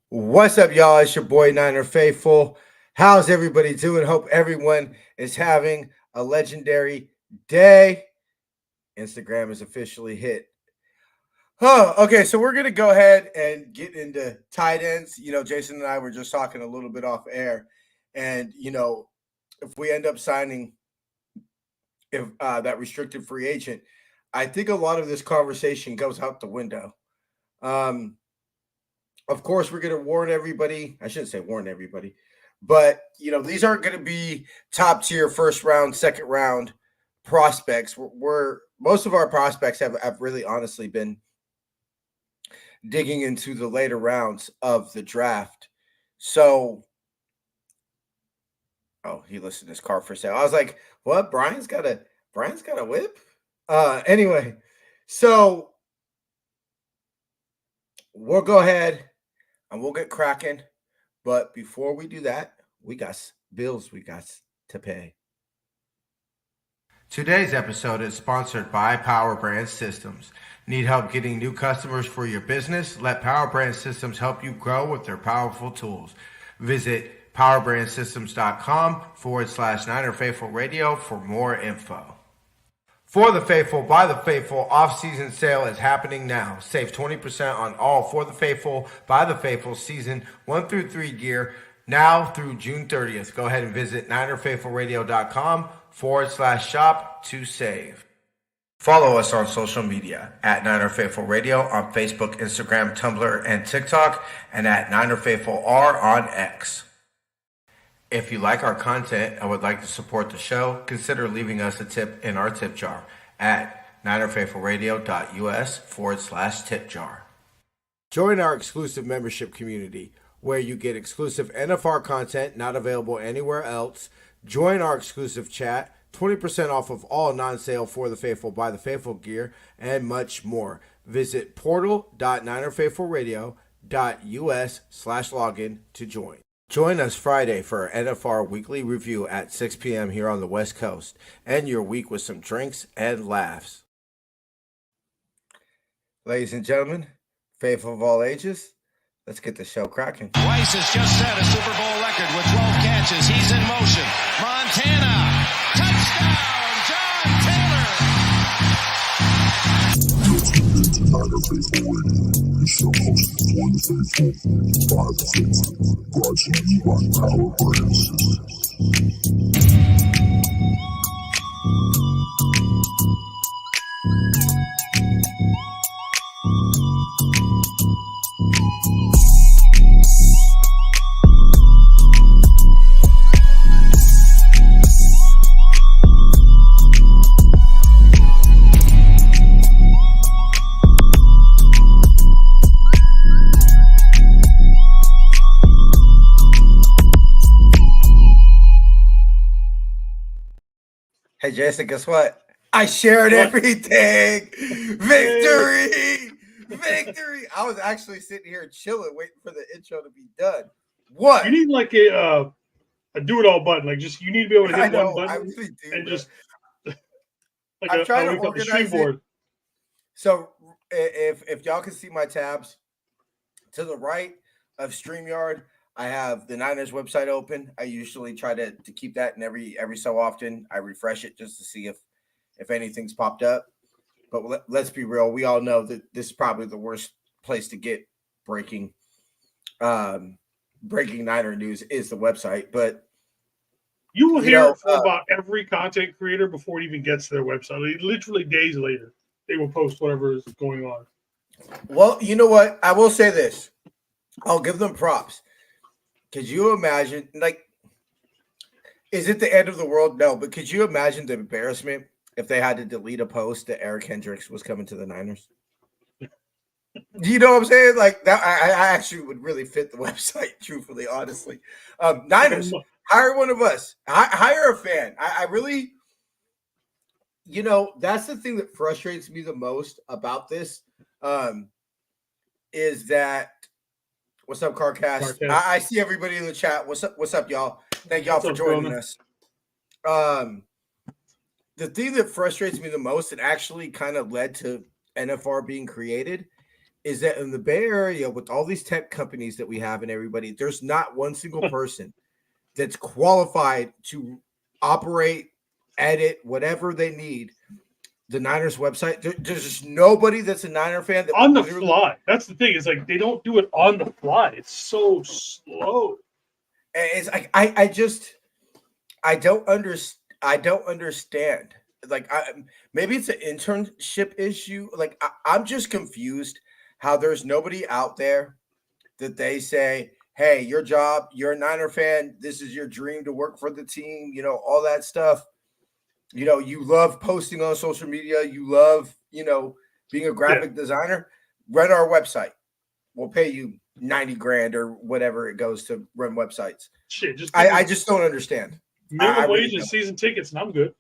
What's up, y'all? It's your boy Niner Faithful. How's everybody doing? Hope everyone is having a legendary day. Instagram is officially hit. Oh, okay. So we're gonna go ahead and get into tight ends. Jason and I were just talking a little bit off air, and if we end up signing if that restricted free agent, I think a lot of this conversation goes out the window. Um, of course, we're going to warn everybody. I shouldn't say warn everybody, but these aren't going to be top tier first round, second round prospects. We're most of our prospects have really honestly been digging into the later rounds of the draft. So, oh, he listed his car for sale. I was like, what? Brian's got a whip. Anyway, so we'll go ahead and we'll get cracking. But before we do that, we got bills we got to pay. Today's episode is sponsored by Power Brand Systems. Need help getting new customers for your business? Let Power Brand Systems help you grow with their powerful tools. Visit powerbrandsystems.com/Niner Faithful Radio for more info. For the Faithful, by the Faithful, off-season sale is happening now. Save 20% on all For the Faithful, by the Faithful season 1 through 3 gear now through June 30th. Go ahead and visit NinerFaithfulRadio.com/shop to save. Follow us on social media at Niner Faithful Radio on Facebook, Instagram, Tumblr, and TikTok, and at Niner Faithful R on X. If you like our content and would like to support the show, consider leaving us a tip in our tip jar at NinerFaithfulRadio.us/tip jar. Join our exclusive membership community where you get exclusive NFR content not available anywhere else. Join our exclusive chat, 20% off of all non-sale For the Faithful, by the Faithful gear, and much more. Visit portal.ninerfaithfulradio.us/login to join. Join us Friday for our NFR weekly review at 6 p.m. here on the West Coast. End your week with some drinks and laughs. Ladies and gentlemen, faithful of all ages, let's get the show cracking. Rice has just set a Super Bowl record with 12 catches. He's in motion. Montana, touchdown, John Taylor. Niner Faithful Radio, the show hosted for the faithful, by the faithful, brought to you by Power Brand Systems. Hey, Jason, guess what? I shared everything. Victory! Victory! I was actually sitting here chilling, waiting for the intro to be done. What? You need like a do-it-all button. Like just you need to be able to hit one I button really do, and just like I'm trying to the organize stream board. So if y'all can see my tabs, to the right of StreamYard, I have the Niners website open. I usually try to keep that, and every so often I refresh it just to see if anything's popped up. But let's be real. We all know that this is probably the worst place to get breaking Niner news is the website. But You will hear from about every content creator before it even gets to their website. Like, literally days later, they will post whatever is going on. Well, you know what? I will say this. I'll give them props. Could you imagine, is it the end of the world? No, but could you imagine the embarrassment if they had to delete a post that Eric Hendricks was coming to the Niners? You know what I'm saying? Like that, I actually would really fit the website, truthfully, honestly. Niners, hire one of us. Hire a fan. I really, that's the thing that frustrates me the most about this, is that. What's up, Carcast? I see everybody in the chat. What's up, y'all? Thank y'all for joining us. The thing that frustrates me the most, and actually kind of led to NFR being created, is that in the Bay Area, with all these tech companies that we have and everybody, there's not one single person that's qualified to operate, edit, whatever they need. The Niners website, there's just nobody that's a Niner fan that on the fly. That's the thing. It's like they don't do it on the fly. It's so slow. It's like I don't understand. Like maybe it's an internship issue. Like I'm just confused how there's nobody out there that they say, hey, your job, you're a Niner fan, this is your dream to work for the team, you know, all that stuff. You know, you love posting on social media, you love, you know, being a graphic designer. Run our website. We'll pay you 90 grand or whatever it goes to run websites. Shit, I just don't understand. Minimum wage and season tickets, and I'm good.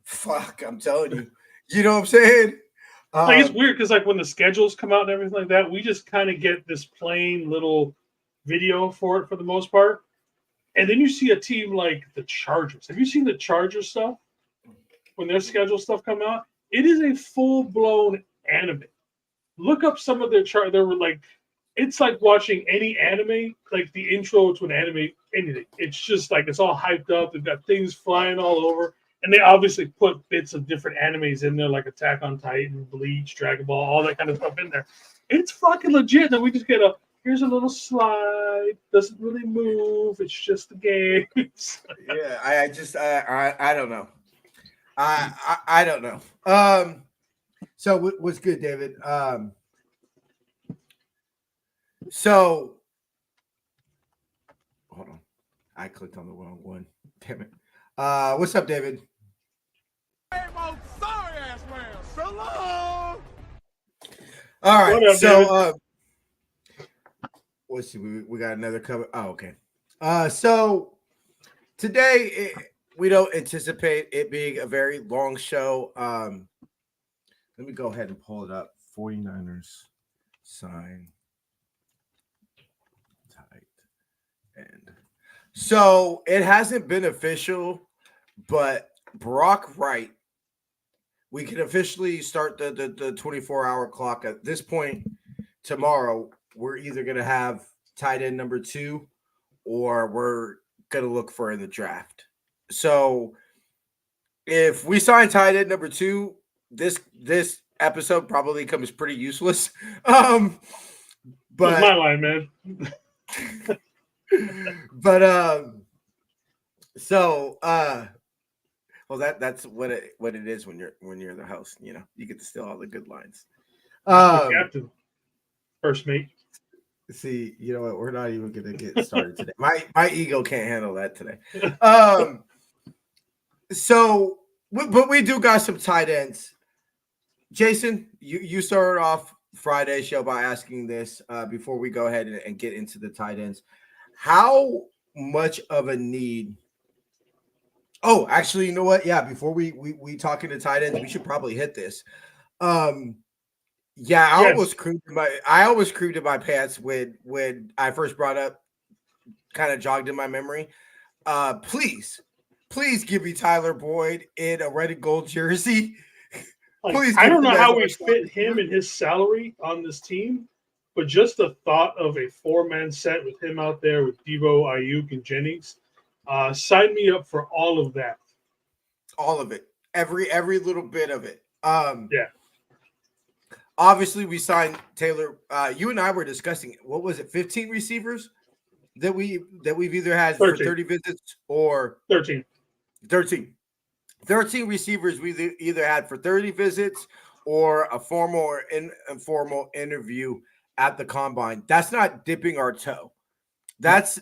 Fuck, I'm telling you. You know what I'm saying? Like it's weird because like when the schedules come out and everything like that, we just kind of get this plain little video for it for the most part. And then you see a team like the Chargers. Have you seen the Chargers stuff? When their schedule stuff come out, it is a full-blown anime. Look up some of their chart. They were like, it's like watching any anime, like the intro to an anime, anything. It's just like it's all hyped up. They've got things flying all over. And they obviously put bits of different animes in there, like Attack on Titan, Bleach, Dragon Ball, all that kind of stuff in there. It's fucking legit. Then we just get here's a little slide. Doesn't really move. It's just a game. Yeah, I don't know. I don't know. So what's good, David? So hold on. I clicked on the wrong one. Damn it. What's up, David? Sorry ass man. So long. All right. What up, So let's see. We got another cover. Oh, okay. So today we don't anticipate it being a very long show. Let me go ahead and pull it up. 49ers sign tight end. So it hasn't been official, but Brock Wright, we can officially start the 24-hour clock at this point. Tomorrow, we're either going to have tight end number 2 or we're going to look for in the draft. So if we sign tight end number 2, this episode probably becomes pretty useless. But that's my line, man. But well, that's what it is when you're the host. You know, you get to steal all the good lines. Captain, first mate. See, you know what? We're not even gonna get started today. My ego can't handle that today. So, but we do got some tight ends. Jason, you started off Friday's show by asking this before we go ahead and get into the tight ends. How much of a need? Oh, actually, you know what? Yeah, before we talk into tight ends, we should probably hit this. Yeah, I almost creamed in my pants when I first brought up, kind of jogged in my memory. Please give me Tyler Boyd in a red and gold jersey. Like, Please. I don't know how we fit him and his salary on this team, but just the thought of a 4-man set with him out there with Debo, Ayuk, and Jennings, sign me up for all of that. All of it, every little bit of it. Yeah. Obviously, we signed Taylor. You and I were discussing, what was it, 15 receivers that we've either had 13. for 30 visits or 13 receivers we either had for 30 visits or a formal or informal interview at the combine. That's not dipping our toe. That's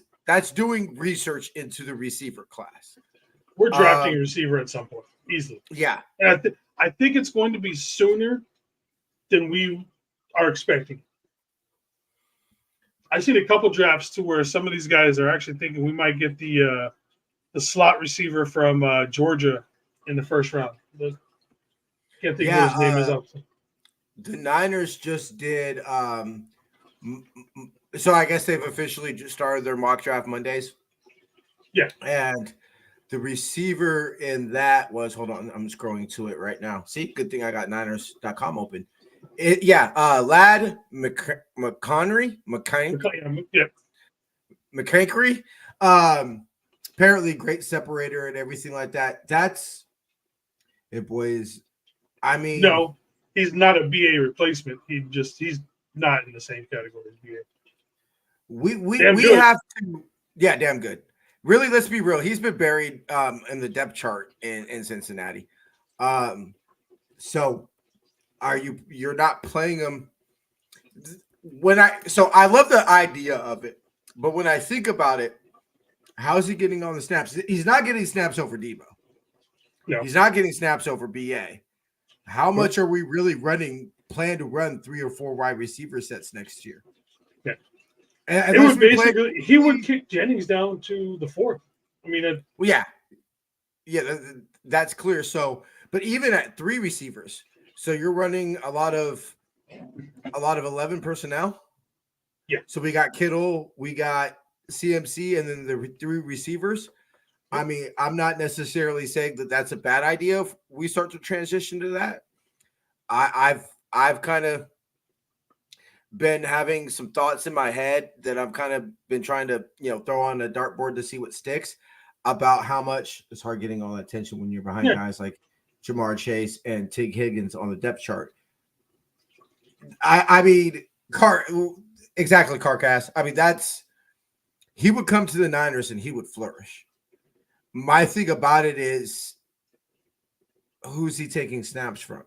doing research into the receiver class. We're drafting a receiver at some point, easily. Yeah. And I think it's going to be sooner than we are expecting. I've seen a couple drafts to where some of these guys are actually thinking we might get the slot receiver from Georgia in the first round. Can't think of what his name is. The Niners just did. So I guess they've officially just started their mock draft Mondays. Yeah. And the receiver in that was, hold on, I'm scrolling to it right now. See, good thing I got Niners.com open. Lad McConry. Yeah. McCankry. Apparently great separator and everything like that. That's it, boys. I mean, No, he's not a BA replacement. He's not in the same category as BA. we have to, yeah, damn good. Really, let's be real. He's been buried in the depth chart in Cincinnati. So you're not playing him I love the idea of it, but when I think about it, how's he getting on the snaps? He's not getting snaps over Debo. No. He's not getting snaps over BA. How much are we really plan to run 3 or 4 wide receiver sets next year? Yeah. And it would basically he would kick Jennings down to the 4th. I mean, that's clear. So, but even at 3 receivers, so you're running a lot of 11 personnel. Yeah. So we got Kittle, we got CMC, and then the 3 receivers. I mean, I'm not necessarily saying that that's a bad idea if we start to transition to that. I've kind of been having some thoughts in my head that I've kind of been trying to, throw on a dartboard to see what sticks about how much it's hard getting all that attention when you're behind guys like Jamar Chase and Tig Higgins on the depth chart. I mean, Carcass. I mean, he would come to the Niners and he would flourish. My thing about it is, who's he taking snaps from?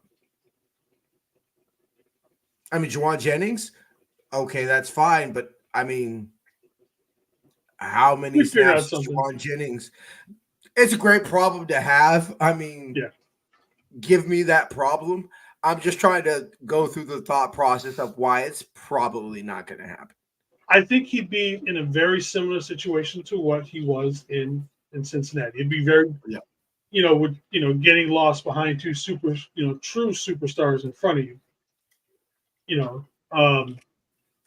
I mean, Juwan Jennings, okay, that's fine, but I mean, how many snaps does Juwan Jennings? It's a great problem to have. I mean, give me that problem. I'm just trying to go through the thought process of why it's probably not going to happen. I think he'd be in a very similar situation to what he was in Cincinnati. It'd be very, getting lost behind 2 true superstars in front of you.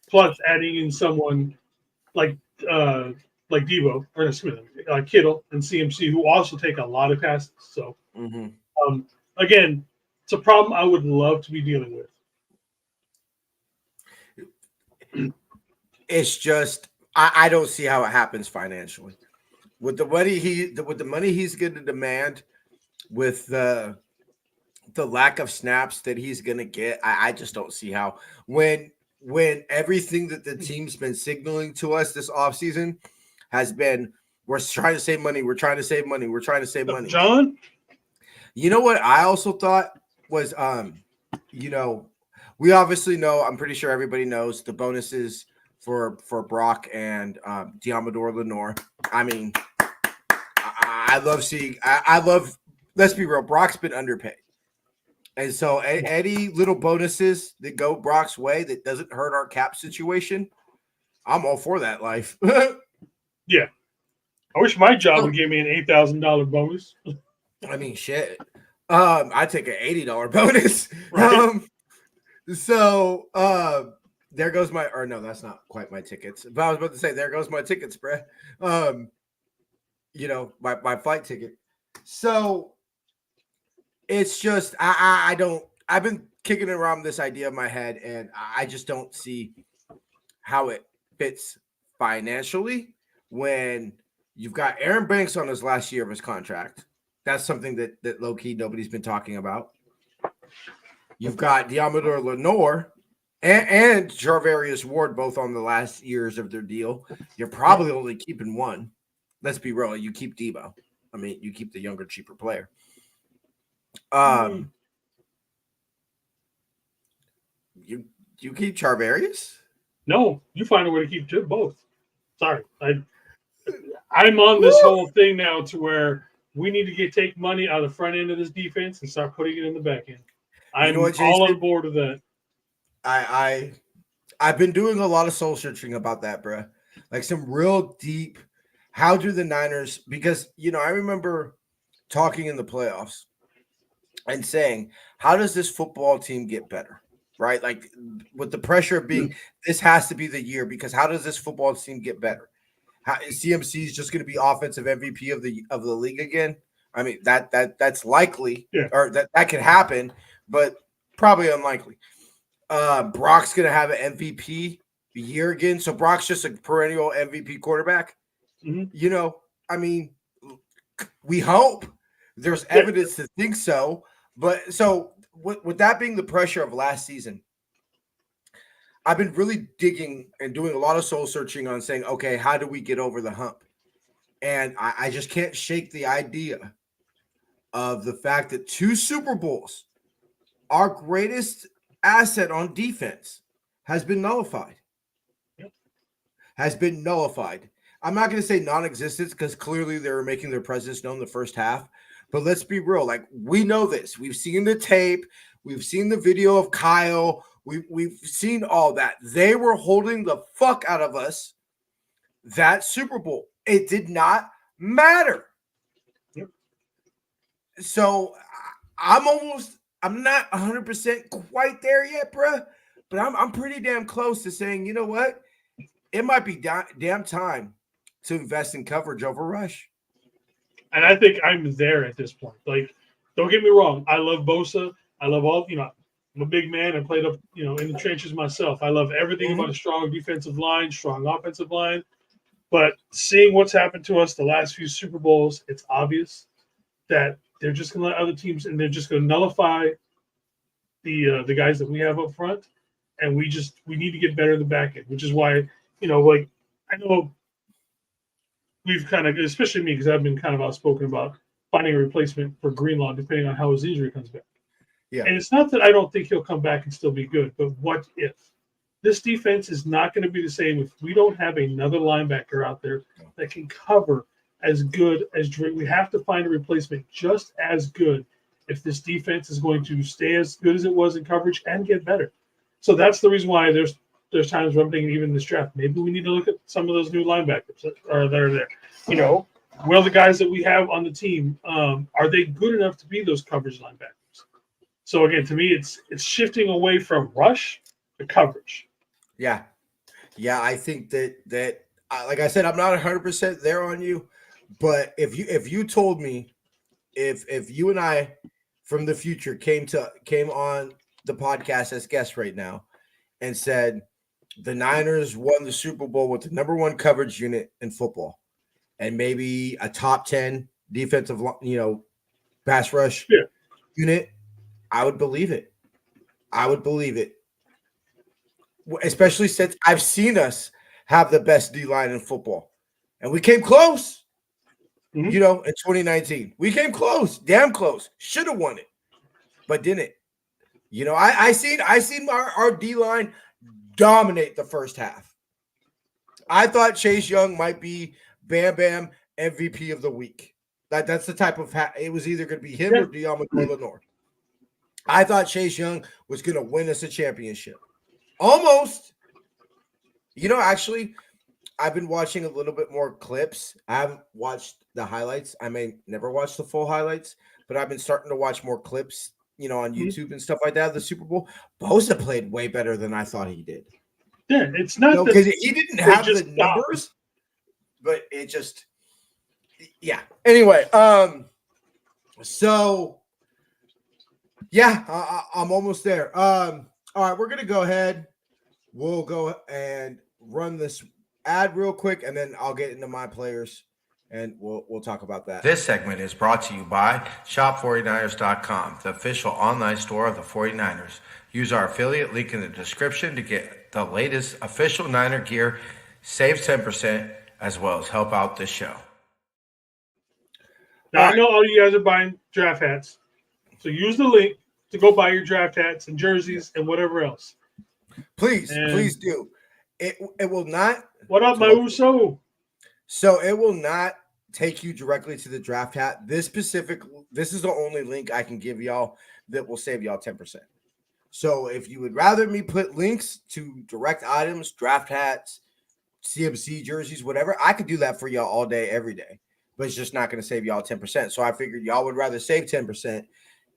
Plus adding in someone like Debo or Kittle and CMC, who also take a lot of passes. So, again, it's a problem I would love to be dealing with. It's just I don't see how it happens financially. With the money he's going to demand, with the lack of snaps that he's going to get, I just don't see how. When everything that the team's been signaling to us this offseason has been, we're trying to save money, we're trying to save money, we're trying to save money. John? You know what I also thought was, we obviously know, I'm pretty sure everybody knows the bonuses for Brock and Diamador Lenore. I mean, I love, let's be real, Brock's been underpaid. And so any little bonuses that go Brock's way that doesn't hurt our cap situation, I'm all for that life. Yeah. I wish my job would give me an $8,000 bonus. I mean, shit. I'd take an $80 bonus. Right. There goes no, that's not quite my tickets. But I was about to say, there goes my tickets, bruh. My flight ticket. So it's just, I've been kicking around this idea in my head, and I just don't see how it fits financially when you've got Aaron Banks on his last year of his contract. That's something that low-key nobody's been talking about. You've got Diamador Lenore and Jarvarius Ward both on the last years of their deal. You're probably only keeping one. Let's be real. You keep Debo. I mean, you keep the younger, cheaper player. You keep Charvarius? No, you find a way to keep both. Sorry. I'm on this whole thing now to where we need to take money out of the front end of this defense and start putting it in the back end. I'm all on board with that. I've been doing a lot of soul searching about that, bro. Like some real deep, how do the Niners, because, I remember talking in the playoffs and saying, how does this football team get better? Right? Like with the pressure of being, this has to be the year, because how does this football team get better? CMC is just going to be offensive MVP of the league again. I mean, that's likely, or that could happen, but probably unlikely. Brock's gonna have an MVP year again. So Brock's just a perennial MVP quarterback. Mhm. You know, I mean, we hope there's evidence to think so. But so with that being the pressure of last season, I've been really digging and doing a lot of soul searching on saying, okay, how do we get over the hump? And I just can't shake the idea of the fact that 2 Super Bowls, our greatest asset on defense, has been nullified. Has been nullified. I'm not going to say non-existent because clearly they were making their presence known the first half. But let's be real. Like, we know this. We've seen the tape. We've seen the video of Kyle. We've seen all that. They were holding the fuck out of us that Super Bowl. It did not matter. Yep. So I'm not 100% quite there yet, bruh. But I'm pretty damn close to saying, you know what? It might be damn time to invest in coverage over rush. And I think I'm there at this point. Like, don't get me wrong. I love Bosa. I love all, I'm a big man. I played up, in the trenches myself. I love everything about a strong defensive line, strong offensive line. But seeing what's happened to us the last few Super Bowls, it's obvious that they're just going to let other teams, and they're just going to nullify the guys that we have up front. And we need to get better in the back end, which is why, I know we've kind of, especially me, because I've been kind of outspoken about finding a replacement for Greenlaw, depending on how his injury comes back. Yeah. And it's not that I don't think he'll come back and still be good, but what if? This defense is not going to be the same if we don't have another linebacker out there that can cover as good as Drake. We have to find a replacement just as good if this defense is going to stay as good as it was in coverage and get better. So that's the reason why there's times where I'm thinking, even in this draft, maybe we need to look at some of those new linebackers that are there. Will the guys that we have on the team, are they good enough to be those coverage linebackers? So again, to me, it's shifting away from rush to coverage. Yeah. I think that like I said, I'm not 100% there on you, but if you told me, if you and I from the future came on the podcast as guests right now and said the Niners won the Super Bowl with the #1 coverage unit in football and maybe a top 10 defensive, pass rush unit, I would believe it. Especially since I've seen us have the best D-line in football. And we came close, in 2019. We came close, damn close. Should have won it, but didn't. I seen our D-line dominate the first half. I thought Chase Young might be Bam Bam MVP of the week. That's the type of it was either going to be him or Deommodore Lenoir. I thought Chase Young was going to win us a championship. Almost. Actually, I've been watching a little bit more clips. I haven't watched the highlights. I may never watch the full highlights, but I've been starting to watch more clips, on YouTube and stuff like that of the Super Bowl. Bosa played way better than I thought he did. Yeah, it's not because he didn't have the numbers, but it just, yeah. Anyway, so yeah, I'm almost there. All right, we're gonna go ahead. We'll go and run this ad real quick, and then I'll get into my players, and we'll talk about that. This segment is brought to you by Shop49ers.com, the official online store of the 49ers. Use our affiliate link in the description to get the latest official Niner gear, save 10%, as well as help out this show. Now, I know all you guys are buying draft hats, so use the link to go buy your draft hats and jerseys and whatever else. Please do. It will not. What up, my Uso? So it will not take you directly to the draft hat. This is the only link I can give y'all that will save y'all 10%. So if you would rather me put links to direct items, draft hats, CMC jerseys, whatever, I could do that for y'all all day, every day. But it's just not going to save y'all 10%. So I figured y'all would rather save 10%.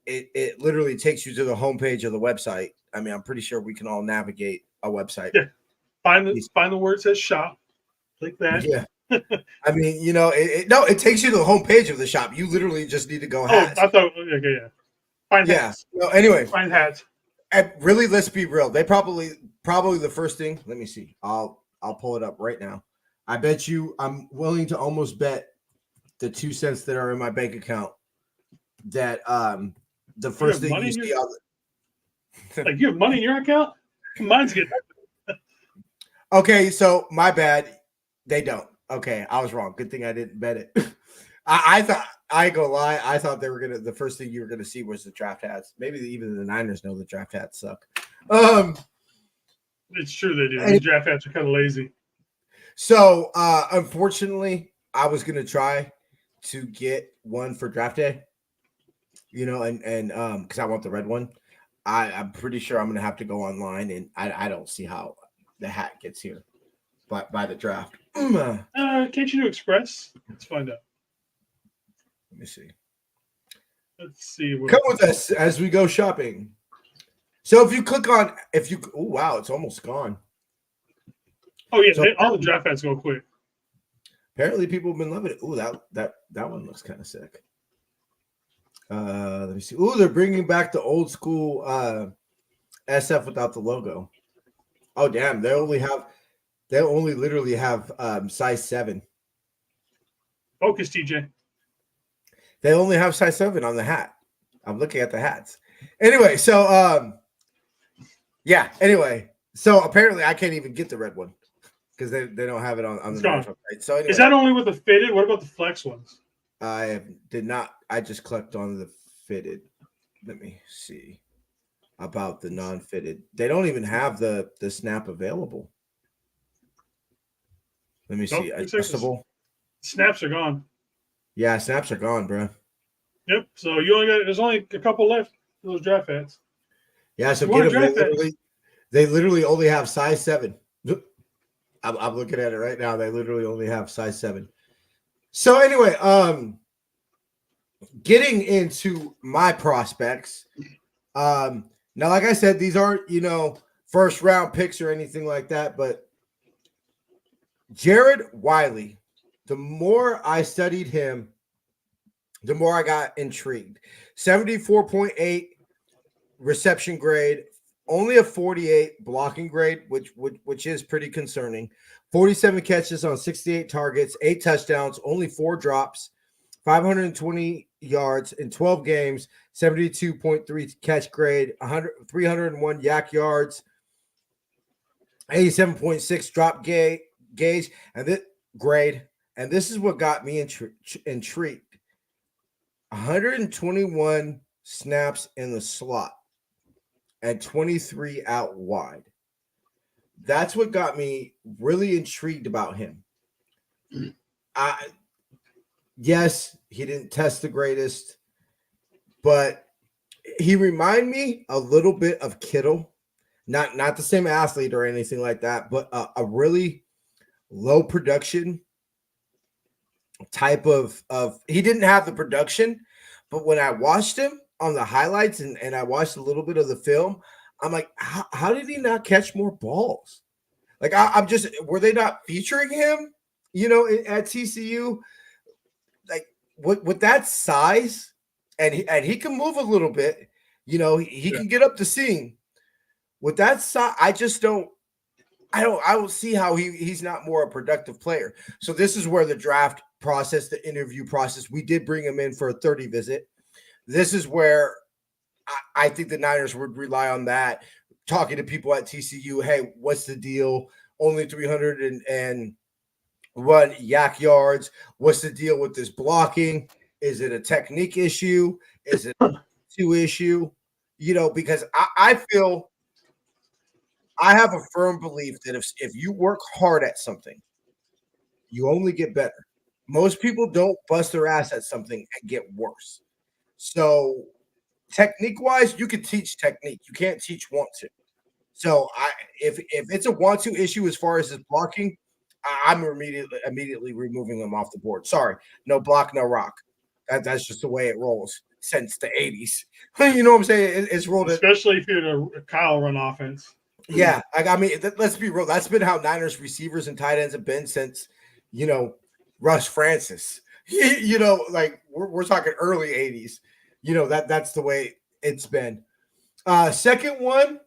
It literally takes you to the homepage of the website. I mean, I'm pretty sure we can all navigate a website. Yeah. Find the word that says shop. Click that. Yeah. I mean, it takes you to the homepage of the shop. You literally just need to go hats. I thought, okay, yeah. Find hats. No, anyway. Find hats. And really, let's be real. They probably the first thing. Let me see. I'll pull it up right now. I bet you I'm willing to almost bet the 2 cents that are in my bank account that the first thing you see. Like you have money in your account? Mine's getting. Okay, so my bad. They don't. Okay, I was wrong. Good thing I didn't bet it. I thought I ain't gonna lie. I thought they were gonna. The first thing you were gonna see was the draft hats. Maybe even the Niners know the draft hats suck. It's true they do. These draft hats are kind of lazy. So unfortunately, I was gonna try to get one for draft day. You know, and because I want the red one. I'm pretty sure I'm gonna have to go online, and I don't see how the hat gets here by the draft. Can't you do Express? Let's find out. Let me see. Let's see. Come with us as we go shopping. So if you click on, oh wow, it's almost gone. Oh yeah, So, all the draft hats go quick. Apparently, people have been loving it. Oh, that one looks kind of sick. Let me see. Oh, they're bringing back the old school SF without the logo. Oh damn, they only literally have size 7. Focus, TJ. They only have size 7 on the hat. I'm looking at the hats. Anyway, so yeah. Anyway, so apparently I can't even get the red one because they don't have it on the Niners website. So anyway, is that only with the fitted? What about the flex ones? I did not. I just clicked on the fitted. Let me see about the non-fitted. They don't even have the snap available. Let me see. Adjustable. Snaps are gone. Yeah, snaps are gone, bro. Yep. So there's only a couple left for those draft hats. Yeah, so get them. They literally only have size 7. I'm looking at it right now. They literally only have size 7. So anyway, getting into my prospects. Now, like I said, these aren't, first round picks or anything like that, but Jared Wiley, the more I studied him, the more I got intrigued. 74.8 reception grade, only a 48 blocking grade, which is pretty concerning. 47 catches on 68 targets, 8 touchdowns, only 4 drops, 520 yards in 12 games, 72.3 catch grade, 301 yak yards, 87.6 drop gauge, and this grade. And this is what got me intrigued. 121 snaps in the slot and 23 out wide. That's what got me really intrigued about him. Yes, he didn't test the greatest, but he reminded me a little bit of Kittle. Not the same athlete or anything like that, but a really low production type of he didn't have the production, but when I watched him on the highlights and I watched a little bit of the film, I'm like, how did he not catch more balls? Like I'm just, were they not featuring him, at TCU? Like with that size, and he can move a little bit, he can get up the seam. With that size, I don't see how he's not more a productive player. So this is where the draft process, the interview process, we did bring him in for a 30 visit. This is where I think the Niners would rely on that, talking to people at TCU. Hey, what's the deal? Only 301 yak yards. What's the deal with this blocking? Is it a technique issue? Is it a issue? Because I feel I have a firm belief that if you work hard at something, you only get better. Most people don't bust their ass at something and get worse. So technique-wise, you can teach technique. You can't teach want to. So if it's a want to issue as far as his blocking, I'm immediately removing him off the board. Sorry, no block, no rock. That's just the way it rolls since the 80s. You know what I'm saying? It's rolled, especially if you're in a Kyle run offense. Yeah, let's be real. That's been how Niners receivers and tight ends have been since, Russ Francis. Like we're talking early 80s. That's the way it's been. Second one,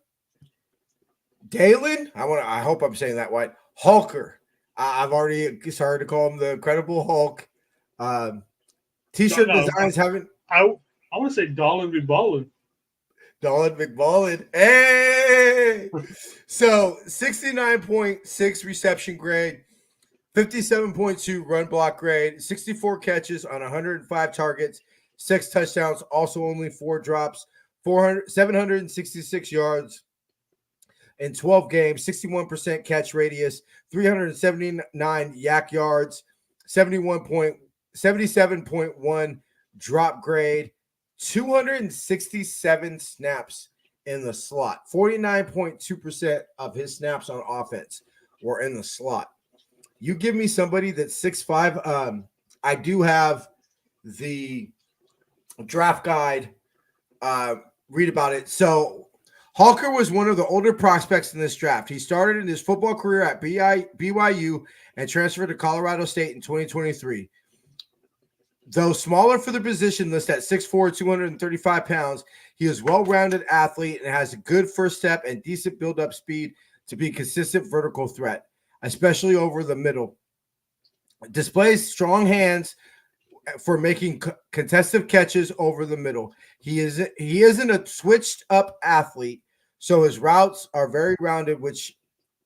Dalen. I hope I'm saying that right. Hulker. I've already started to call him the Incredible Hulk. T-shirt designs haven't. I want to say Dolan be ballin'. Dolan McBallin. Hey! So 69.6 reception grade, 57.2 run block grade, 64 catches on 105 targets, 6 touchdowns, also only 4 drops, 766 yards in 12 games, 61% catch radius, 379 yak yards, 77.1 drop grade, 267 snaps in the slot. 49.2% of his snaps on offense were in the slot. You give me somebody that's 6'5". I do have the draft guide. Read about it. So Hawker was one of the older prospects in this draft. He started in his football career at BYU and transferred to Colorado State in 2023. Though smaller for the position list at 6'4", 235 pounds, he is a well-rounded athlete and has a good first step and decent build-up speed to be a consistent vertical threat, especially over the middle. Displays strong hands for making contested catches over the middle. He isn't a switched-up athlete, so his routes are very rounded, which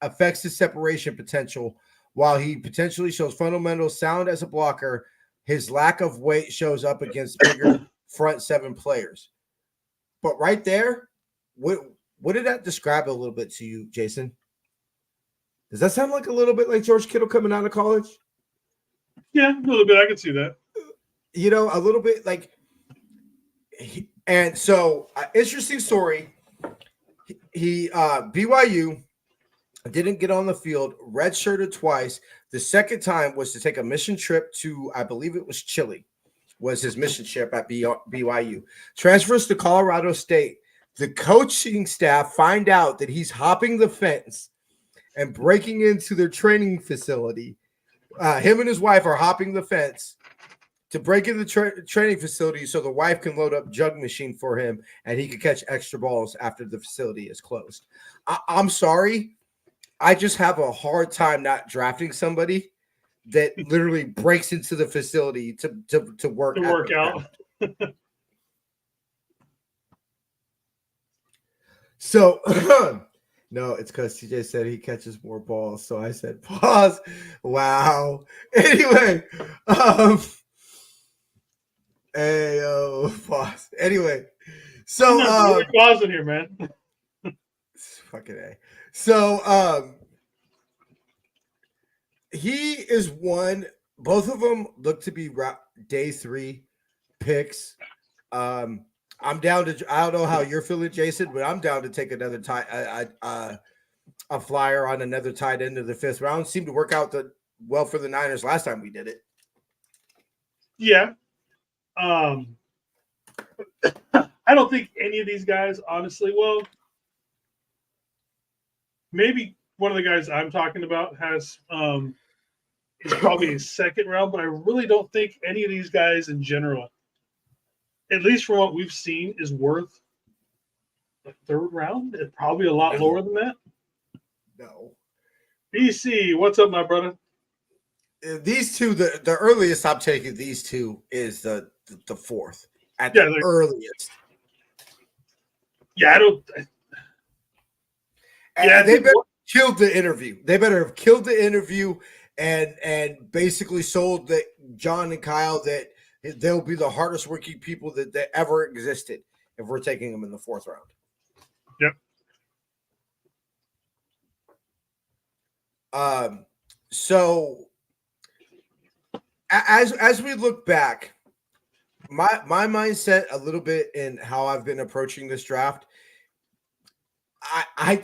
affects his separation potential. While he potentially shows fundamental sound as a blocker, his lack of weight shows up against bigger front seven players. But right there, what did that describe a little bit to you, Jason? Does that sound like a little bit like George Kittle coming out of college? Yeah, a little bit. I can see that. You know, a little bit like – and so, interesting story. He BYU didn't get on the field, redshirted twice. The second time was to take a mission trip to, I believe it was Chile, was his mission trip at BYU. Transfers to Colorado State. The coaching staff find out that he's hopping the fence and breaking into their training facility. Him and his wife are hopping the fence to break into the training facility so the wife can load up jug machine for him and he can catch extra balls after the facility is closed. I'm sorry. I just have a hard time not drafting somebody that literally breaks into the facility to work out. So, no, it's because TJ said he catches more balls. So I said, pause. Wow. Anyway, pause. Anyway, so pausing here, man. Fucking A. So he is one. Both of them look to be day 3 picks. I'm down to. I don't know how you're feeling, Jason, but I'm down to take another a flyer on another tight end of the 5th round. Seemed to work out well for the Niners last time we did it. Yeah. I don't think any of these guys, honestly. Well, maybe one of the guys I'm talking about has is probably a 2nd round, but I really don't think any of these guys in general, at least from what we've seen, is worth a 3rd round. It's probably a lot lower than that. No. BC, what's up, my brother? These two, the earliest I'm taking these two is the 4th at the earliest. Yeah, I don't. And they better have killed the interview. They better have killed the interview and basically sold John and Kyle that they'll be the hardest working people that ever existed if we're taking them in the 4th round. Yep. So as we look back, my mindset a little bit in how I've been approaching this draft,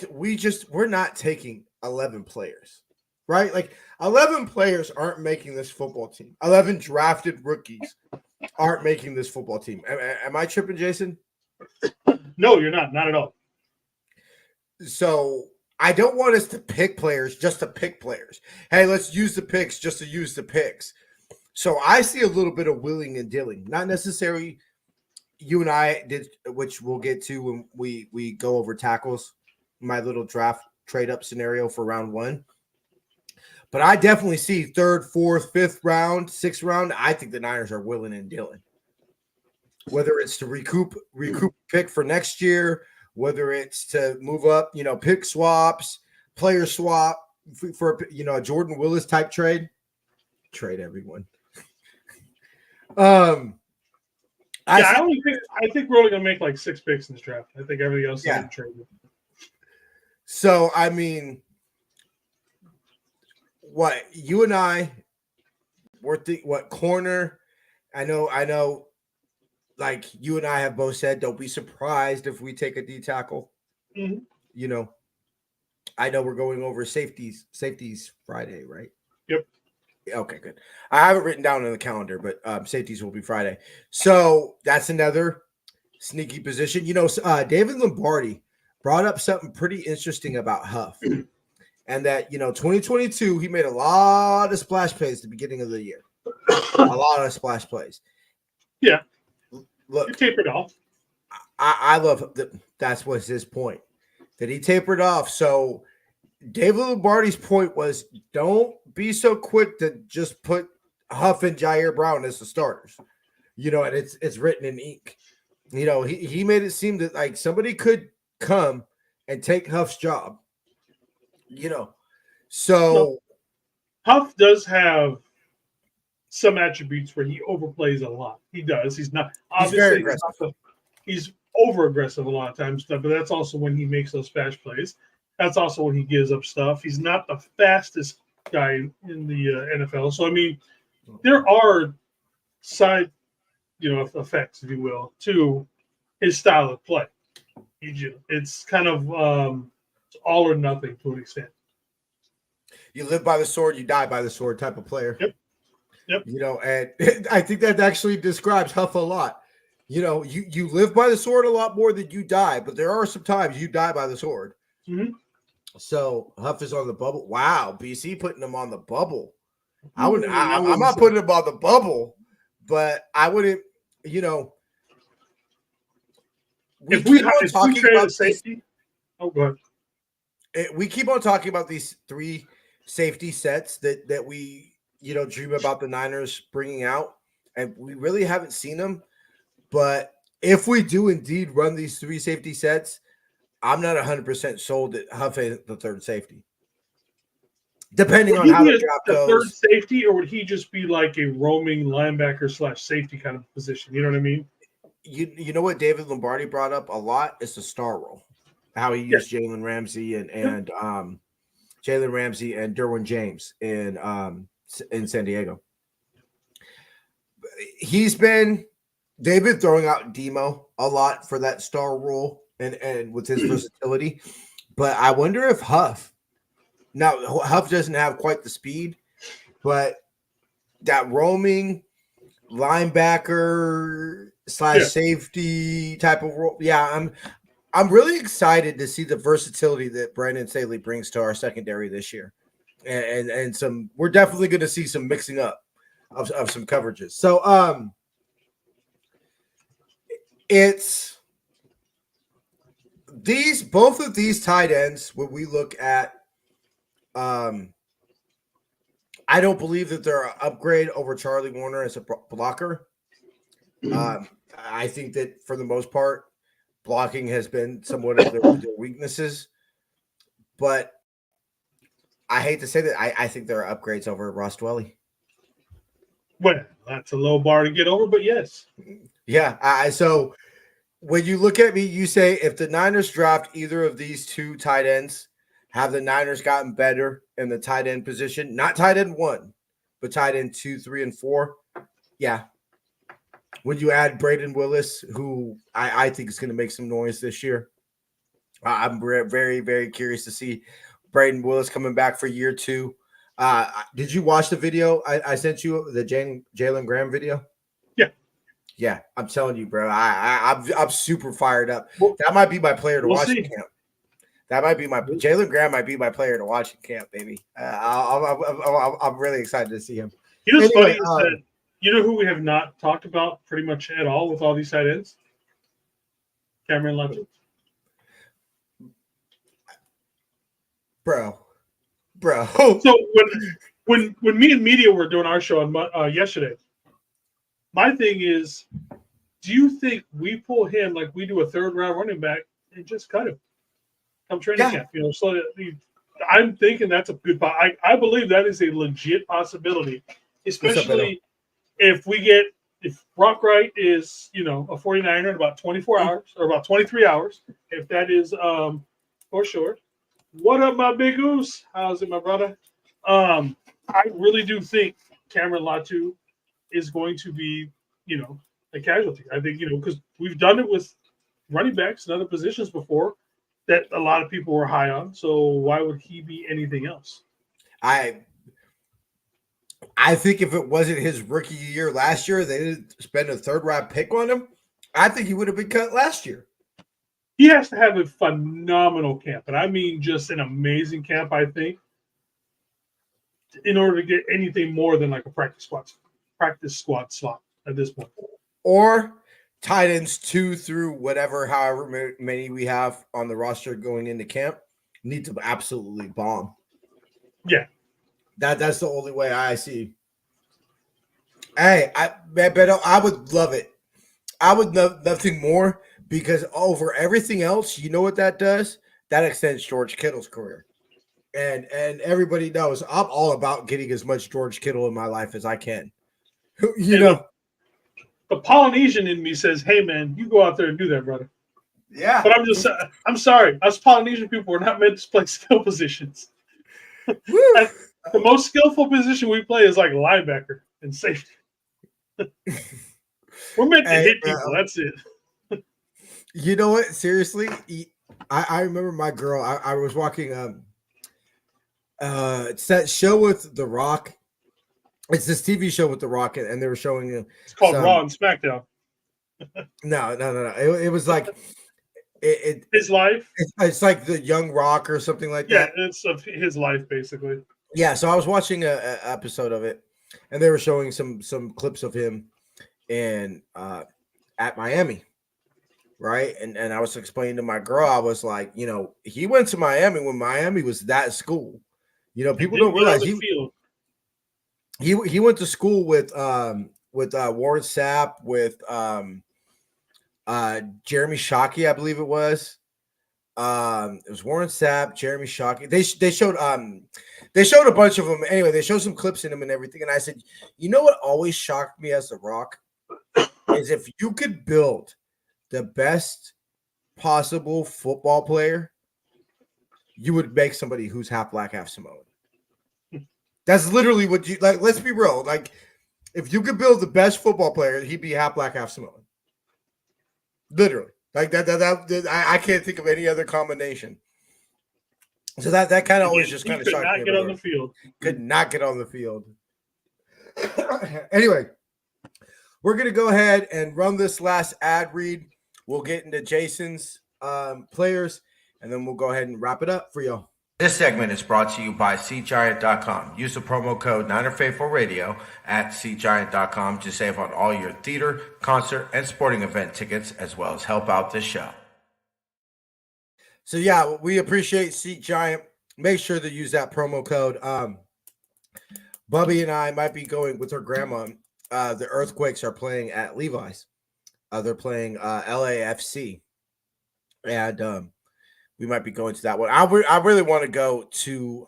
we're not taking 11 players, right? Like 11 players aren't making this football team. 11 drafted rookies aren't making this football team. Am I tripping, Jason? No, you're not at all. So I don't want us to pick players just to pick players. Hey, let's use the picks just to use the picks. So I see a little bit of willing and dealing, not necessarily, you and I did, which we'll get to when we go over tackles, my little draft trade up scenario for round 1. But I definitely see 3rd, 4th, 5th round, 6th round. I think the Niners are willing and dealing. Whether it's to recoup pick for next year, whether it's to move up, pick swaps, player swap for a Jordan Willis type trade everyone. I think we're only gonna make like 6 picks in this draft. I think everything else is traded. So I mean, what you and I were what corner? I know. Like you and I have both said, don't be surprised if we take a D tackle. Mm-hmm. I know we're going over safeties Friday, right? Yep. Okay, good. I have it written down on the calendar, but safeties will be Friday. So that's another sneaky position. David Lombardi brought up something pretty interesting about Huff. And that, 2022, he made a lot of splash plays at the beginning of the year. A lot of splash plays. Yeah. Look, you tapered off. I love that. That's what's his point, that he tapered off. So David Lombardi's point was, don't be so quick to just put Huff and Jair Brown as the starters. And it's written in ink. He made it seem that like somebody could come and take Huff's job. So Huff does have some attributes where he overplays a lot. He does. He's not obviously very aggressive. He's over aggressive a lot of times, but that's also when he makes those splash plays. That's also when he gives up stuff. He's not the fastest guy in the NFL. So I mean, there are side, effects, if you will, to his style of play. It's kind of all or nothing to an extent. You live by the sword, you die by the sword type of player. Yep. And I think that actually describes Huff a lot. You live by the sword a lot more than you die, but there are some times you die by the sword. Mm-hmm. So Huff is on the bubble. Wow, BC putting him on the bubble. I'm not putting him on the bubble, but I wouldn't. If we keep on talking about these 3 safety sets that we dream about the Niners bringing out, and we really haven't seen them. But if we do indeed run these 3 safety sets, I'm not 100% sold that Huff is the 3rd safety. Depending on how the draft goes. The 3rd safety, or would he just be like a roaming linebacker /safety kind of position? You know what I mean? You know what David Lombardi brought up a lot is the star role. How he used Jalen Ramsey and Jalen Ramsey and Derwin James in San Diego. They've been throwing out Demo a lot for that star role and with his versatility. But I wonder if Huff doesn't have quite the speed, but that roaming linebacker /safety type of role. Yeah, I'm really excited to see the versatility that Brandon Staley brings to our secondary this year. And we're definitely going to see some mixing up of some coverages. So it's both of these tight ends when we look at I don't believe that they're an upgrade over Charlie Warner as a blocker. I think that for the most part, blocking has been somewhat of their weaknesses. But I hate to say that I think there are upgrades over Ross Dwelly. Well, that's a low bar to get over, but yes. Yeah. So when you look at me, you say if the Niners draft either of these 2 tight ends, have the Niners gotten better in the tight end position? Not tight end 1, but tight end 2, 3, and 4. Yeah. When you add Braden Willis, who I think is going to make some noise this year, I'm very, very curious to see Braden Willis coming back for year 2. Did you watch the video I sent you, the Jalen Graham video? Yeah, I'm telling you, bro. I'm super fired up. That might be my player to watch in camp. That might be my Jalen Graham might be my player to watch in camp, baby. I'm really excited to see him. Funny is that you know who we have not talked about pretty much at all with all these tight ends? Cameron Latu. Bro. So when me and media were doing our show on yesterday, my thing is, do you think we pull him like we do a third round running back and just cut him come training camp? You know, so I'm thinking that's a good. I believe that is a legit possibility, especially if Brock Wright is, you know, a 49er in about 24 hours or about 23 hours. If that is for sure. What up, my big goose? How's it, my brother? I really do think Cameron Latu is going to be, you know, a casualty. I think, you know, because we've done it with running backs and other positions before that a lot of people were high on. So why would he be anything else? I think if it wasn't his rookie year last year, they didn't spend a third round pick on him. I think he would have been cut last year. He has to have a phenomenal camp, and I mean just an amazing camp, I think, in order to get anything more than like a practice squad slot at this point. Or tight ends 2 through however many we have on the roster going into camp need to absolutely bomb. Yeah. That's the only way I see. Hey, I would love it. I would love nothing more, because over everything else, you know what that does? That extends George Kittle's career. And everybody knows I'm all about getting as much George Kittle in my life as I can. You know. The Polynesian in me says, hey, man, you go out there and do that, brother. Yeah. But I'm sorry. Us Polynesian people are not meant to play skill positions. The most skillful position we play is like linebacker and safety. We're meant to hit people. That's it. You know what? Seriously, I remember my girl. I was watching it's that show with The Rock. It's this TV show with The Rock, and they were showing him. It's called Raw and SmackDown. No. It was like his life. It's like the Young Rock or something like that. Yeah, it's of his life basically. Yeah, so I was watching a episode of it, and they were showing some clips of him at Miami. Right. And I was explaining to my girl, I was like, you know, he went to Miami when Miami was that school. You know, people don't realize he went to school with Warren Sapp, with Jeremy Shockey, I believe it was. It was Warren Sapp, Jeremy Shockey. They showed a bunch of them. Anyway, they showed some clips in them and everything. And I said, you know what always shocked me as The Rock is if you could build the best possible football player, you would make somebody who's half black, half Samoan. That's literally what you like. Let's be real. Like, if you could build the best football player, he'd be half black, half Samoan. Literally, like that. I can't think of any other combination. So that kind of always just kind of shocked me. Could not get on the field. Could not get on the field. Anyway, we're gonna go ahead and run this last ad read. We'll get into Jason's players, and then we'll go ahead and wrap it up for y'all. This segment is brought to you by SeatGiant.com. Use the promo code NinerFaithfulRadio at SeatGiant.com to save on all your theater, concert, and sporting event tickets, as well as help out this show. So, yeah, we appreciate SeatGiant. Make sure to use that promo code. Bubby and I might be going with her grandma. The Earthquakes are playing at Levi's. They're playing LAFC, and we might be going to that one. I really want to go to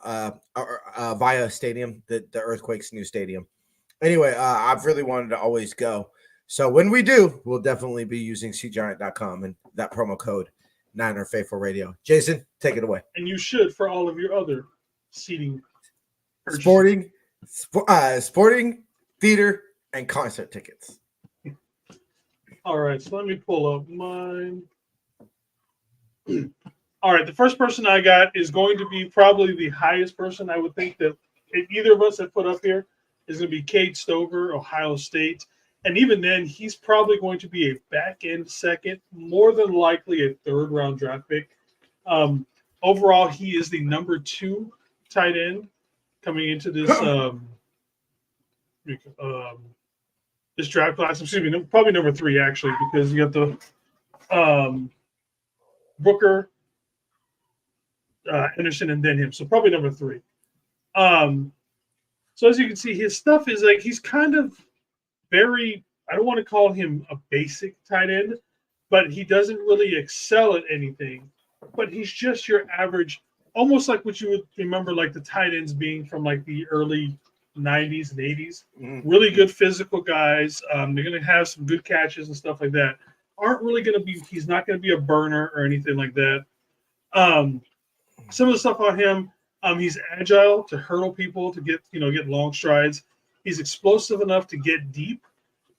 Via Stadium, the Earthquakes' new stadium. Anyway, I've really wanted to always go. So when we do, we'll definitely be using SeatGiant.com and that promo code Niner Faithful Radio. Jason, take it away. And you should for all of your other seating, sporting, theater, and concert tickets. All right, so let me pull up mine. All right, the first person I got is going to be probably the highest person I would think that either of us have put up here is going to be Cade Stover, Ohio State. And even then, he's probably going to be a back-end second, more than likely a third-round draft pick. Overall, he is the number 2 tight end coming into this this draft class. Excuse me, probably number 3 actually, because you got the Booker, Anderson, and then him. So probably number 3. So as you can see, his stuff is like he's kind of very. I don't want to call him a basic tight end, but he doesn't really excel at anything. But he's just your average, almost like what you would remember, like the tight ends being from like the early 90s and 80s. Mm-hmm. Really good physical guys. They're going to have some good catches and stuff like that. Aren't really going to be. He's not going to be a burner or anything like that. Some of the stuff on him. He's agile to hurdle people to get long strides. He's explosive enough to get deep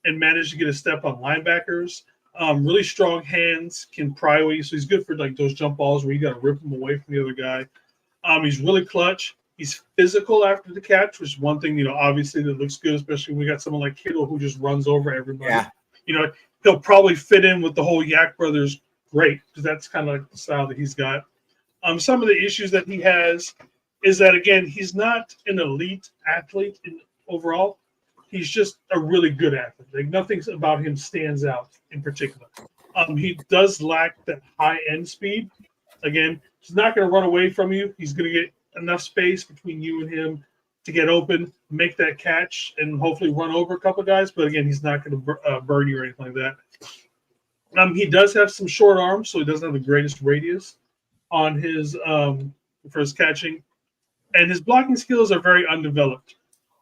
and manage to get a step on linebackers. Really strong hands, can pry away. So he's good for like those jump balls where you got to rip them away from the other guy. He's really clutch. He's physical after the catch, which is one thing, obviously that looks good, especially when we got someone like Kittle who just runs over everybody. Yeah. He'll probably fit in with the whole Yak Brothers great because that's kind of like the style that he's got. Some of the issues that he has is that, again, he's not an elite athlete overall. He's just a really good athlete. Like nothing about him stands out in particular. He does lack that high-end speed. Again, he's not going to run away from you. He's going to get enough space between you and him to get open, make that catch, and hopefully run over a couple of guys. But, again, he's not going to burn you or anything like that. He does have some short arms, so he doesn't have the greatest radius on his for his catching. And his blocking skills are very undeveloped.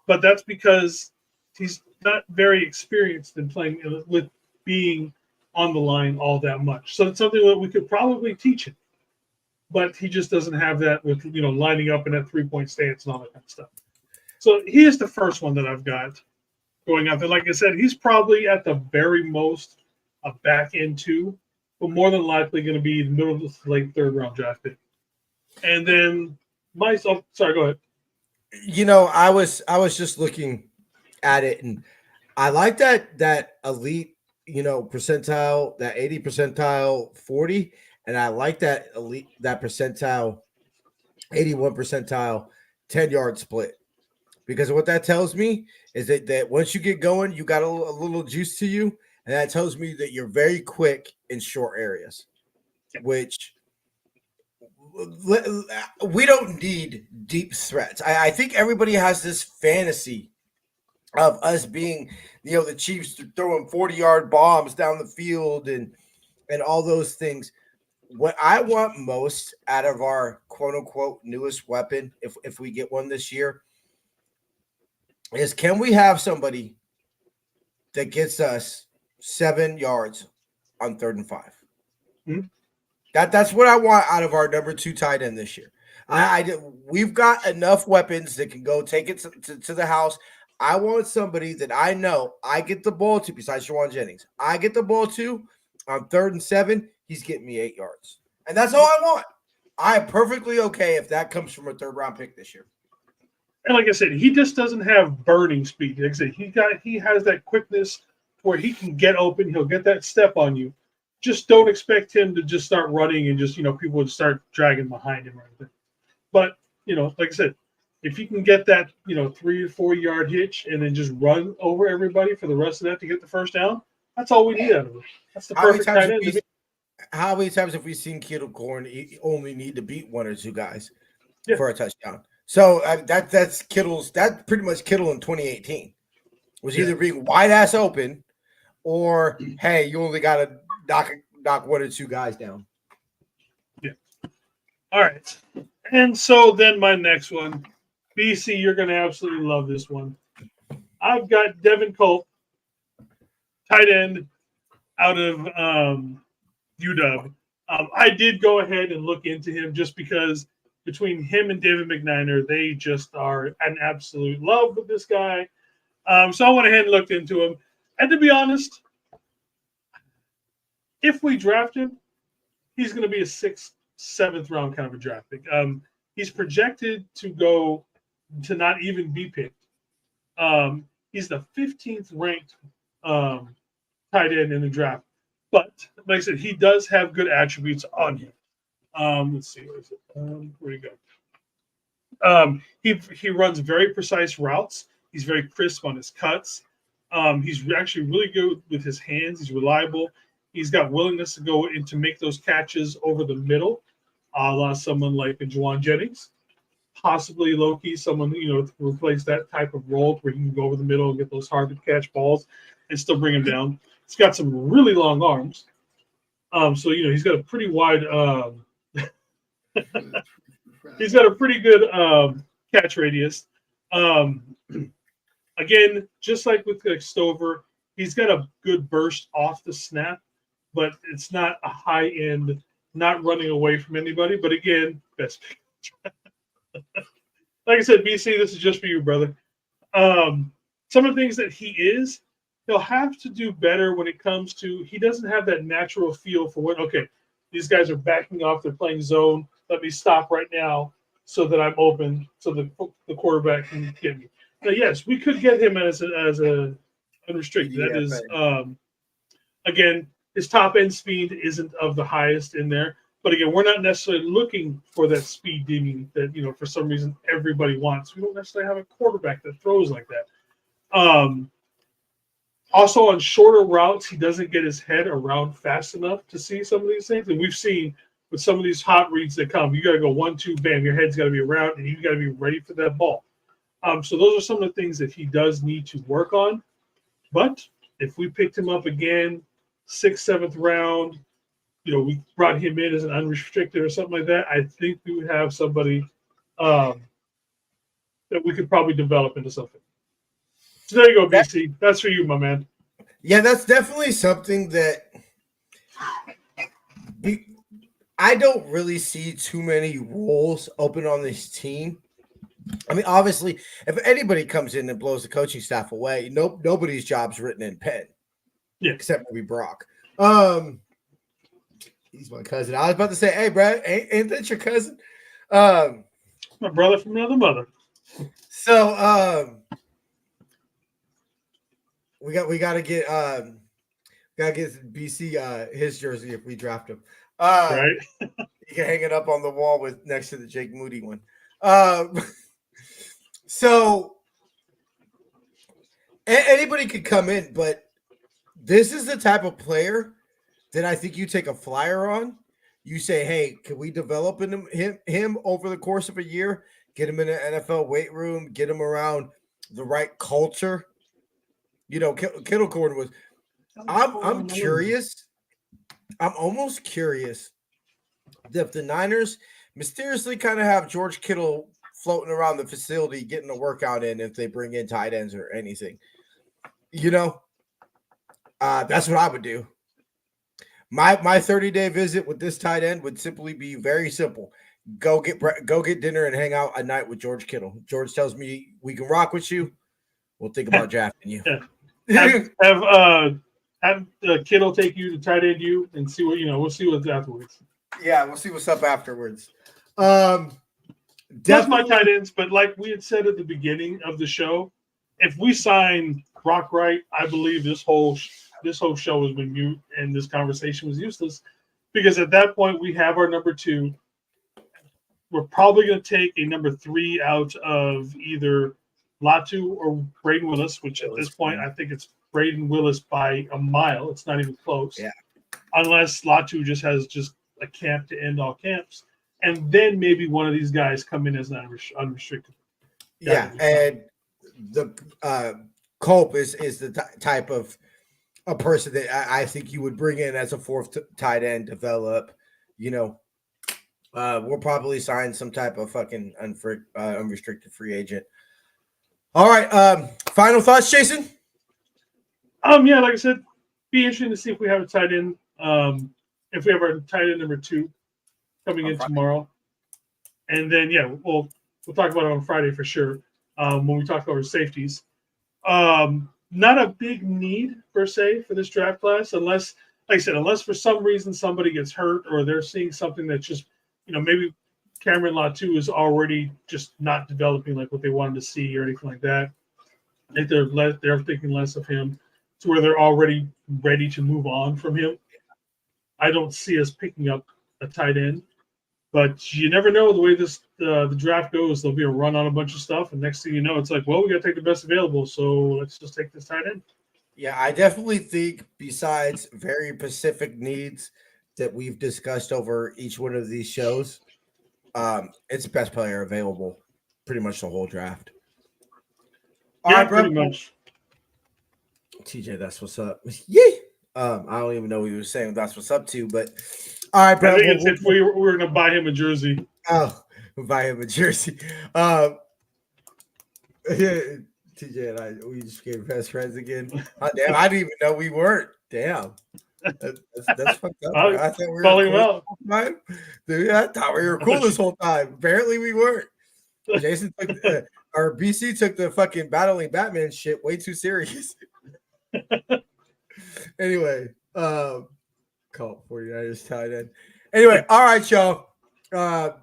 But that's because he's not very experienced in playing with being on the line all that much. So it's something that we could probably teach him. But he just doesn't have that with, lining up in that 3-point stance and all that kind of stuff. So he is the first one that I've got going out there. Like I said, he's probably at the very most a back end 2, but more than likely going to be the middle of the late 3rd round draft pick. And then sorry, go ahead. I was just looking at it, and I like that elite, percentile, that 80 percentile 40, and I like that elite, that percentile 81 percentile 10-yard split, because what that tells me is that once you get going, you got a little juice to you, and that tells me that you're very quick in short areas, which we don't need deep threats. I think everybody has this fantasy of us being, the Chiefs throwing 40-yard bombs down the field and all those things. What I want most out of our quote-unquote newest weapon, if we get one this year, is can we have somebody that gets us 7 yards on 3rd and 5? Mm-hmm. That's what I want out of our number 2 tight end this year. We've got enough weapons that can go take it to the house. I want somebody that I know I get the ball to, besides Shawan Jennings. I get the ball to on 3rd and 7. He's getting me 8 yards. And that's all I want. I'm perfectly okay if that comes from a 3rd round pick this year. And like I said, he just doesn't have burning speed. Like I said, he has that quickness where he can get open. He'll get that step on you. Just don't expect him to just start running and just, people would start dragging behind him or anything. But, like I said, if you can get that, 3 or 4 yard hitch and then just run over everybody for the rest of that to get the first down, that's all we need out of him. That's the perfect tight end. How many times have we seen Kittle Corn only need to beat 1 or 2 guys for a touchdown? So that's Kittle's. That's pretty much Kittle in 2018. Was either being wide ass open, or hey, you only got to knock 1 or 2 guys down. Yeah. All right. And so then my next one, BC, you're going to absolutely love this one. I've got Devin Culp, tight end out of UW. I did go ahead and look into him just because between him and David McNiner, they just are an absolute love with this guy. So I went ahead and looked into him. And to be honest, if we draft him, he's going to be a 6th, 7th round kind of a draft pick. He's projected to not even be picked. He's the 15th ranked tight end in the draft. But like I said, he does have good attributes on him. Let's see, where is it? Where'd he go? He runs very precise routes. He's very crisp on his cuts. He's actually really good with his hands. He's reliable. He's got willingness to go in to make those catches over the middle, a la someone like a Juwan Jennings, possibly low-key someone, to replace that type of role where he can go over the middle and get those hard-to-catch balls and still bring him down. He's got some really long arms. So, he's got a pretty wide he's got a pretty good catch radius. Again, just like with Stover, he's got a good burst off the snap, but it's not a high end, not running away from anybody. But again, best pick. Like I said, BC, this is just for you, brother. Some of the things that he'll have to do better when it comes to, he doesn't have that natural feel for what, okay, these guys are backing off, they're playing zone, let me stop right now so that I'm open, so the quarterback can get me. Now, yes, we could get him as a unrestricted. That is, again, his top end speed isn't of the highest in there. But again, we're not necessarily looking for that speed demon that, for some reason everybody wants. We don't necessarily have a quarterback that throws like that. Also, on shorter routes, he doesn't get his head around fast enough to see some of these things. And we've seen with some of these hot reads that come, you got to go 1-2, bam, your head's got to be around, and you got to be ready for that ball. So those are some of the things that he does need to work on. But if we picked him up again, 6th, 7th round, we brought him in as an unrestricted or something like that, I think we would have somebody that we could probably develop into something. So there you go, BC. That's for you, my man. Yeah, that's definitely something that I don't really see too many roles open on this team. I mean, obviously, if anybody comes in and blows the coaching staff away, nobody's job's written in pen. Yeah. Except maybe Brock. He's my cousin. I was about to say, hey, Brad, ain't that your cousin? My brother from another mother. So we got to get BC his jersey if we draft him. Right. You can hang it up on the wall next to the Jake Moody one. So anybody could come in, but this is the type of player that I think you take a flyer on. You say, hey, can we develop him over the course of a year? Get him in an NFL weight room, get him around the right culture. Kittle Corn was. I'm curious. I'm almost curious if the Niners mysteriously kind of have George Kittle floating around the facility, getting a workout in if they bring in tight ends or anything. That's what I would do. My 30-day visit with this tight end would simply be very simple. Go get dinner and hang out a night with George Kittle. George tells me we can rock with you. We'll think about drafting you. Have Kittle take you to tight end you and see what we'll see what's afterwards. Yeah, we'll see what's up afterwards. That's my tight ends, but like we had said at the beginning of the show, if we sign Brock Wright, I believe this whole show has been mute and this conversation was useless, because at that point we have our number 2. We're probably going to take a number 3 out of either Latu or Braden Willis, which at this point I think it's Braden Willis by a mile. It's not even close. Yeah. Unless Latu has a camp to end all camps. And then maybe one of these guys come in as an unrestricted. Yeah, and the Culp is the type of a person that I think you would bring in as a 4th tight end, develop. We'll probably sign some type of fucking unrestricted free agent. All right, final thoughts, Jason? Yeah, like I said, be interesting to see if we have a tight end. If we have our tight end number 2 coming in tomorrow, and then we'll talk about it on Friday for sure. When we talk over safeties, not a big need per se for this draft class, unless for some reason somebody gets hurt or they're seeing something that's just maybe Cameron Latu is already just not developing like what they wanted to see or anything like that. I think they're thinking less of him to where they're already ready to move on from him. I don't see us picking up a tight end, but you never know the way the draft goes. There'll be a run on a bunch of stuff, and next thing you know, it's like, well, we got to take the best available, so let's just take this tight end. Yeah, I definitely think besides very specific needs that we've discussed over each one of these shows, it's the best player available pretty much the whole draft. All Yeah, right, bro. pretty much. TJ, that's what's up. Yeah. I don't even know what he was saying that's what's up to, but all right, bro. I think it's if we were going to buy him a jersey. Oh, we'll buy him a jersey. TJ and I, we just became best friends again. Oh, damn, I didn't even know we weren't. Damn. That's fucked up. Bro. I thought we were calling cool him out. time. Dude, I thought we were cool this whole time. Apparently we weren't. Jason took or BC took the fucking battling Batman shit way too serious. Anyway, call 49ers tight end. Anyway, all right, y'all.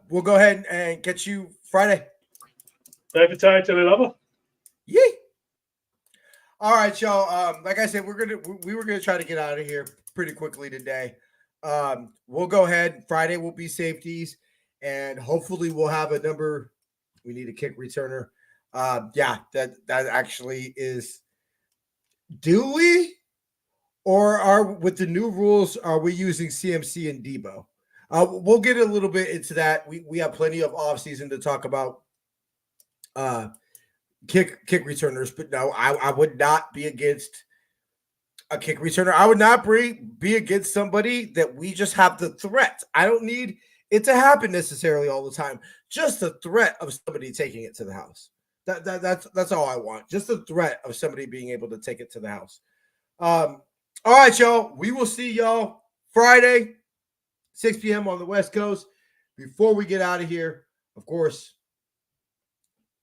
We'll go ahead and get you Friday. Appetite to the level. Yeah. All right, y'all. Like I said, we were gonna try to get out of here pretty quickly today. We'll go ahead. Friday will be safeties, and hopefully we'll have a number. We need a kick returner. Yeah, that actually is. Do we? Or are with the new rules, are we using CMC and Debo? We'll get a little bit into that. We have plenty of offseason to talk about kick returners, but no, I would not be against a kick returner. I would not be against somebody that we just have the threat. I don't need it to happen necessarily all the time. Just the threat of somebody taking it to the house. That's all I want. Just the threat of somebody being able to take it to the house. All right, y'all. We will see y'all Friday, 6 p.m. on the West Coast. Before we get out of here, of course,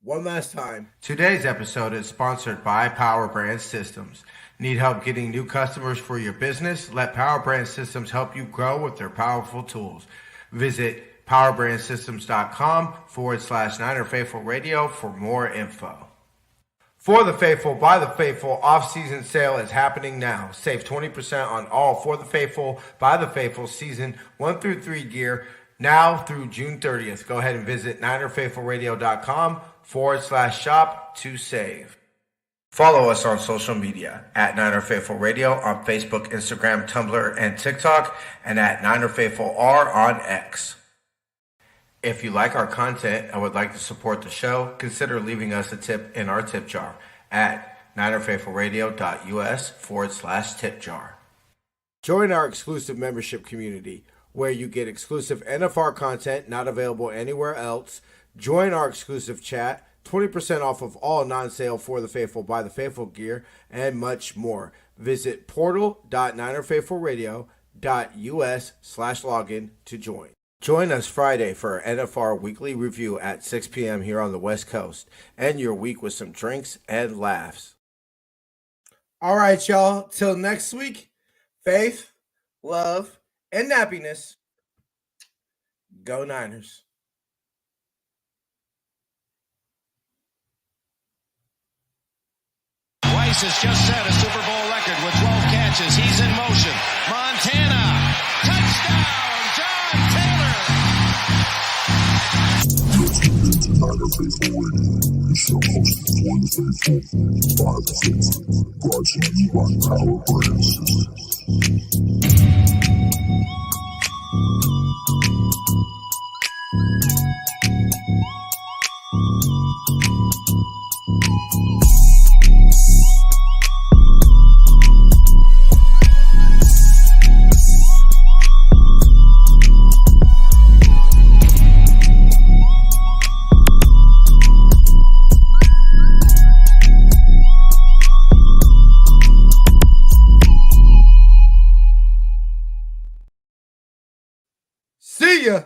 one last time. Today's episode is sponsored by Power Brand Systems. Need help getting new customers for your business? Let Power Brand Systems help you grow with their powerful tools. Visit powerbrandsystems.com/Niner Faithful Radio for more info. For the Faithful, by the Faithful, off-season sale is happening now. Save 20% on all For the Faithful, by the Faithful season 1 through 3 gear now through June 30th. Go ahead and visit NinerFaithfulRadio.com/shop to save. Follow us on social media at Niner Faithful Radio on Facebook, Instagram, Tumblr, and TikTok, and at Niner Faithful R on X. If you like our content and would like to support the show, consider leaving us a tip in our tip jar at NinerFaithfulRadio.us/tip jar. Join our exclusive membership community where you get exclusive NFR content not available anywhere else. Join our exclusive chat, 20% off of all non-sale For the Faithful, by the Faithful gear, and much more. Visit portal.ninerfaithfulradio.us/login to join. Join us Friday for our NFR weekly review at 6 p.m. here on the West Coast. End your week with some drinks and laughs. All right, y'all. Till next week, faith, love, and happiness. Go Niners. Rice has just set a Super Bowl record with 12 catches. He's in motion. Montana. Touchdown, John Taylor. You're tuned into Niner Faithful Radio, the show hosted for the faithful, by the faithful, brought to you by Power Brand See ya.